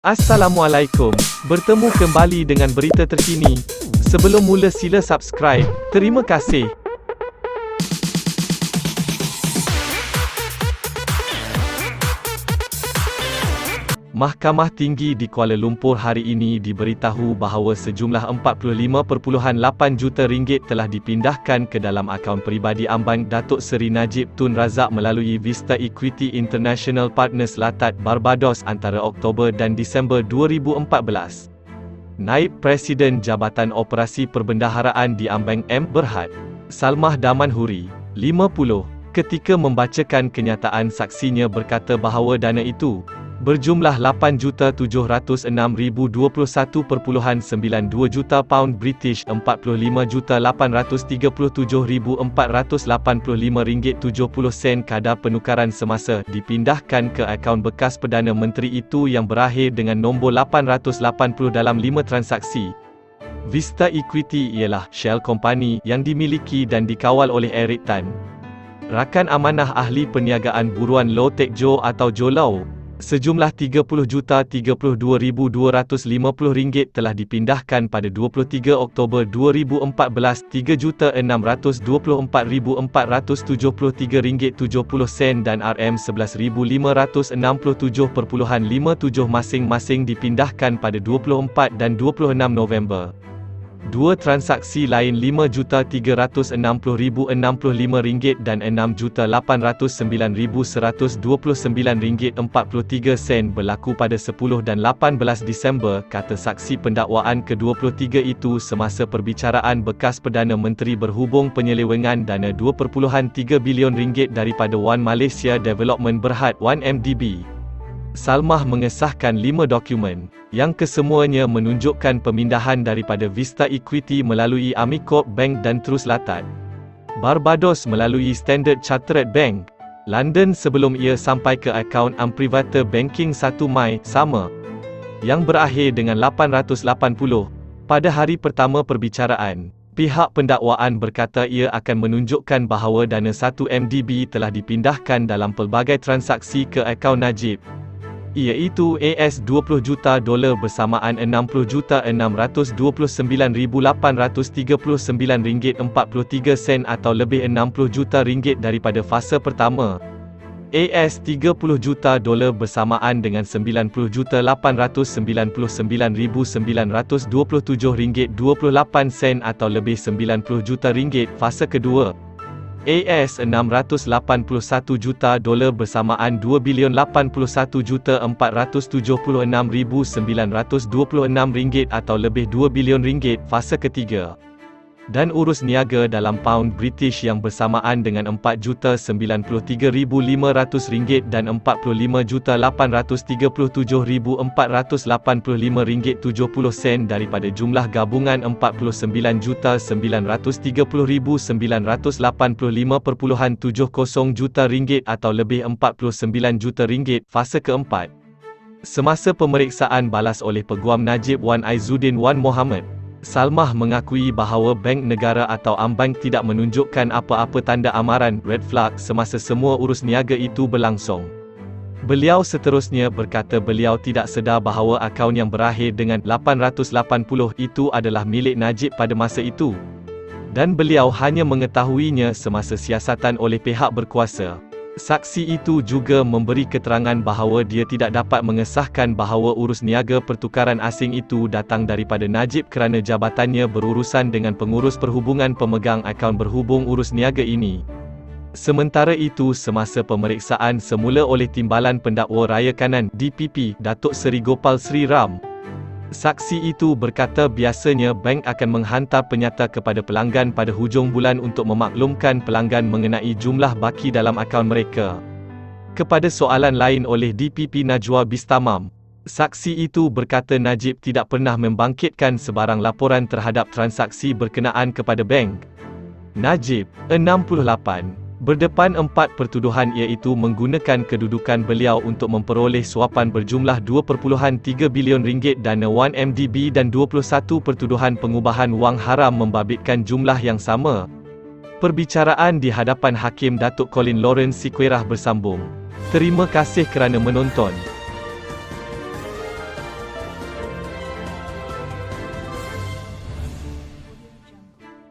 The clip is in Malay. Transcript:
Assalamualaikum, bertemu kembali dengan berita terkini. Sebelum mula sila subscribe, terima kasih. Mahkamah Tinggi di Kuala Lumpur hari ini diberitahu bahawa sejumlah 45.8 juta ringgit telah dipindahkan ke dalam akaun peribadi ambang Datuk Seri Najib Tun Razak melalui Vista Equity International Partners Latat, Barbados antara Oktober dan Disember 2014. Naib Presiden Jabatan Operasi Perbendaharaan di Ambang M. Berhad, Salmah Damanhuri, 50, ketika membacakan kenyataan saksinya berkata bahawa dana itu berjumlah 8,706,021.92 juta pound British, 45,837,485 ringgit 70 sen kadar penukaran semasa, dipindahkan ke akaun bekas Perdana Menteri itu yang berakhir dengan nombor 880 dalam 5 transaksi. Vista Equity ialah shell company yang dimiliki dan dikawal oleh Eric Tan, rakan amanah ahli perniagaan buruan Low Tech Joe atau Joe Lau. Sejumlah RM30,32,250 telah dipindahkan pada 23 Oktober 2014, RM324,473.70 dan RM11,567.57 masing-masing dipindahkan pada 24 dan 26 November. Dua transaksi lain RM5,360,065 dan RM6,809,129.43 berlaku pada 10 dan 18 Disember, kata saksi pendakwaan ke-23 itu semasa perbicaraan bekas Perdana Menteri berhubung penyelewengan dana RM2.3 bilion daripada One Malaysia Development Berhad 1MDB. Salmah mengesahkan 5 dokumen, yang kesemuanya menunjukkan pemindahan daripada Vista Equity melalui Amikorp Bank dan Trust Latat, Barbados melalui Standard Chartered Bank, London sebelum ia sampai ke akaun Amprivata Banking 1 Mai sama, yang berakhir dengan 880. Pada hari pertama perbicaraan, pihak pendakwaan berkata ia akan menunjukkan bahawa dana 1MDB telah dipindahkan dalam pelbagai transaksi ke akaun Najib, iaitu $20 juta bersamaan RM629,839.43 atau lebih RM60 juta daripada fasa pertama, $30 juta bersamaan dengan $90,899,927.28 atau lebih RM90 juta fasa kedua, $681 juta bersamaan $2,081,476,926 atau lebih RM2 bilion fasa ketiga, dan urus niaga dalam pound British yang bersamaan dengan $4,093,500 dan $45,837,485.70 daripada jumlah gabungan $49,930,985.70 juta atau lebih RM49 juta fasa keempat. Semasa pemeriksaan balas oleh Peguam Najib Wan Aizuddin Wan Mohamad, Salmah mengakui bahawa bank negara atau ambang tidak menunjukkan apa-apa tanda amaran red flag semasa semua urus niaga itu berlangsung. Beliau seterusnya berkata beliau tidak sedar bahawa akaun yang berakhir dengan 880 itu adalah milik Najib pada masa itu, dan beliau hanya mengetahuinya semasa siasatan oleh pihak berkuasa. Saksi itu juga memberi keterangan bahawa dia tidak dapat mengesahkan bahawa urus niaga pertukaran asing itu datang daripada Najib kerana jabatannya berurusan dengan pengurus perhubungan pemegang akaun berhubung urus niaga ini. Sementara itu, semasa pemeriksaan semula oleh Timbalan Pendakwa Raya Kanan DPP, Datuk Seri Gopal Sri Ram, saksi itu berkata biasanya bank akan menghantar penyata kepada pelanggan pada hujung bulan untuk memaklumkan pelanggan mengenai jumlah baki dalam akaun mereka. Kepada soalan lain oleh DPP Najwa Bistamam, saksi itu berkata Najib tidak pernah membangkitkan sebarang laporan terhadap transaksi berkenaan kepada bank. Najib, 68, berdepan 4 pertuduhan iaitu menggunakan kedudukan beliau untuk memperoleh suapan berjumlah RM2.3 bilion dana 1MDB dan 21 pertuduhan pengubahan wang haram membabitkan jumlah yang sama. Perbicaraan di hadapan Hakim Datuk Colin Lawrence Siquerah bersambung. Terima kasih kerana menonton.